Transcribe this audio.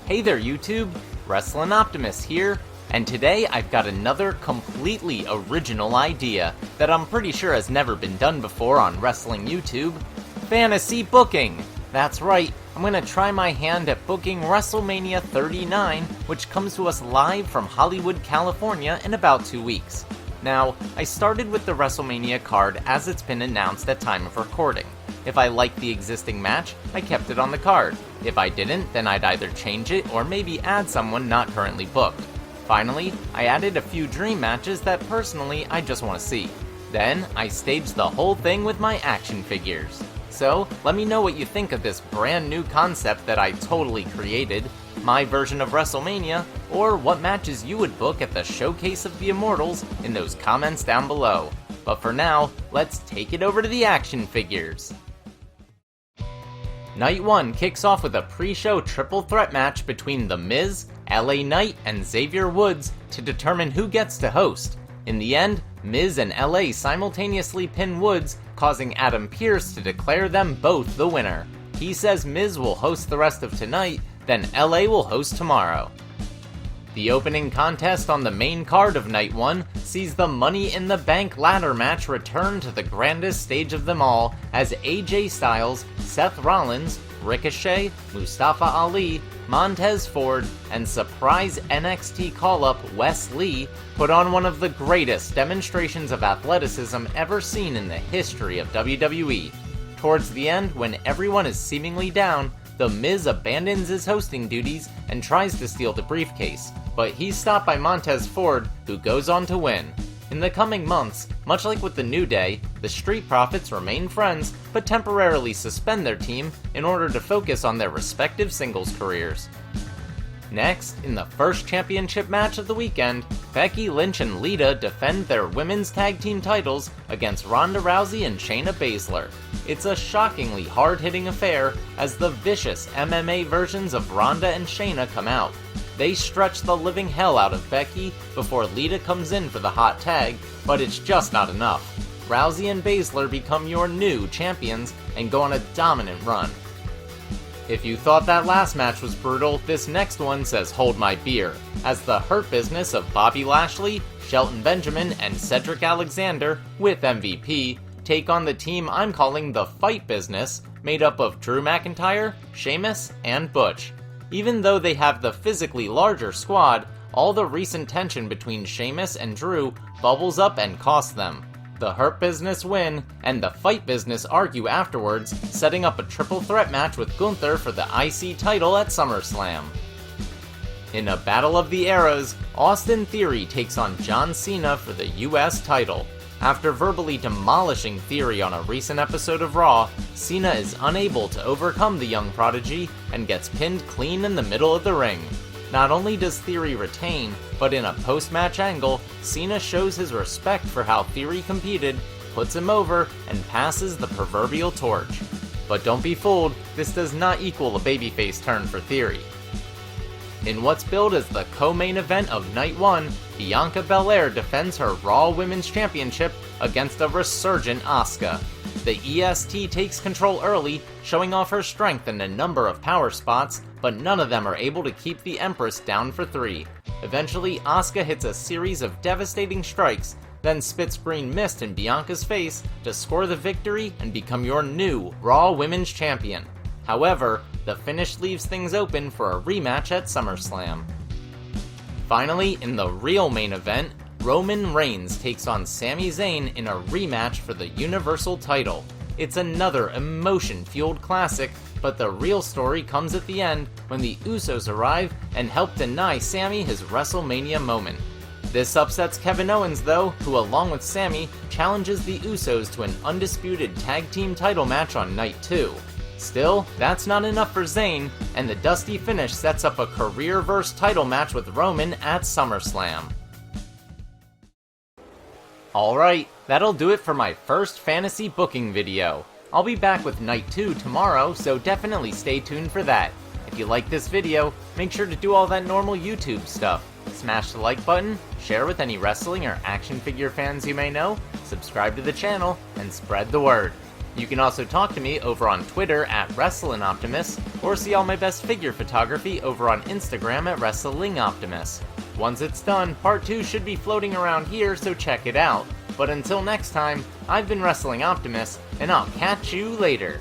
Hey there YouTube, Wrestling Optimus here, and today I've got another completely original idea that I'm pretty sure has never been done before on Wrestling YouTube. Fantasy booking! That's right, I'm gonna try my hand at booking Wrestlemania 39, which comes to us live from Hollywood, California in about 2 weeks. Now, I started with the WrestleMania card as it's been announced at time of recording. If I liked the existing match, I kept it on the card. If I didn't, then I'd either change it or maybe add someone not currently booked. Finally, I added a few dream matches that personally I just want to see. Then, I staged the whole thing with my action figures. So, let me know what you think of this brand new concept that I totally created, my version of WrestleMania, or what matches you would book at the Showcase of the Immortals in those comments down below. But for now, let's take it over to the action figures. Night 1 kicks off with a pre-show triple threat match between The Miz, LA Knight, and Xavier Woods to determine who gets to host. In the end, Miz and LA simultaneously pin Woods, causing Adam Pearce to declare them both the winner. He says Miz will host the rest of tonight, then LA will host tomorrow. The opening contest on the main card of Night 1 sees the Money in the Bank ladder match return to the grandest stage of them all as AJ Styles, Seth Rollins, Ricochet, Mustafa Ali, Montez Ford, and surprise NXT call-up Wes Lee put on one of the greatest demonstrations of athleticism ever seen in the history of WWE. Towards the end, when everyone is seemingly down, The Miz abandons his hosting duties and tries to steal the briefcase, but he's stopped by Montez Ford, who goes on to win. In the coming months, much like with the New Day, the Street Profits remain friends, but temporarily suspend their team in order to focus on their respective singles careers. Next, in the first championship match of the weekend, Becky Lynch and Lita defend their women's tag team titles against Ronda Rousey and Shayna Baszler. It's a shockingly hard-hitting affair as the vicious MMA versions of Ronda and Shayna come out. They stretch the living hell out of Becky before Lita comes in for the hot tag, but it's just not enough. Rousey and Baszler become your new champions and go on a dominant run. If you thought that last match was brutal, this next one says hold my beer, as the Hurt Business of Bobby Lashley, Shelton Benjamin, and Cedric Alexander, with MVP, take on the team I'm calling the Fight Business, made up of Drew McIntyre, Sheamus, and Butch. Even though they have the physically larger squad, all the recent tension between Sheamus and Drew bubbles up and costs them. The Hurt Business win, and the Fight Business argue afterwards, setting up a triple threat match with Gunther for the IC title at SummerSlam. In a battle of the eras, Austin Theory takes on John Cena for the US title. After verbally demolishing Theory on a recent episode of Raw, Cena is unable to overcome the young prodigy and gets pinned clean in the middle of the ring. Not only does Theory retain, but in a post-match angle, Cena shows his respect for how Theory competed, puts him over, and passes the proverbial torch. But don't be fooled, this does not equal a babyface turn for Theory. In what's billed as the co-main event of Night 1, Bianca Belair defends her Raw Women's Championship against a resurgent Asuka. The EST takes control early, showing off her strength in a number of power spots, but none of them are able to keep the Empress down for 3. Eventually, Asuka hits a series of devastating strikes, then spits green mist in Bianca's face to score the victory and become your new Raw Women's Champion. However, the finish leaves things open for a rematch at SummerSlam. Finally, in the real main event, Roman Reigns takes on Sami Zayn in a rematch for the Universal title. It's another emotion-fueled classic, but the real story comes at the end when the Usos arrive and help deny Sami his WrestleMania moment. This upsets Kevin Owens though, who along with Sami challenges the Usos to an undisputed tag team title match on Night 2. Still, that's not enough for Zayn, and the dusty finish sets up a career versus title match with Roman at SummerSlam. Alright, that'll do it for my first fantasy booking video. I'll be back with Night 2 tomorrow, so definitely stay tuned for that. If you like this video, make sure to do all that normal YouTube stuff. Smash the like button, share with any wrestling or action figure fans you may know, subscribe to the channel, and spread the word. You can also talk to me over on Twitter at WrestlingOptimus, or see all my best figure photography over on Instagram at WrestlingOptimus. Once it's done, part 2 should be floating around here, so check it out. But until next time, I've been Wrestling Optimus, and I'll catch you later.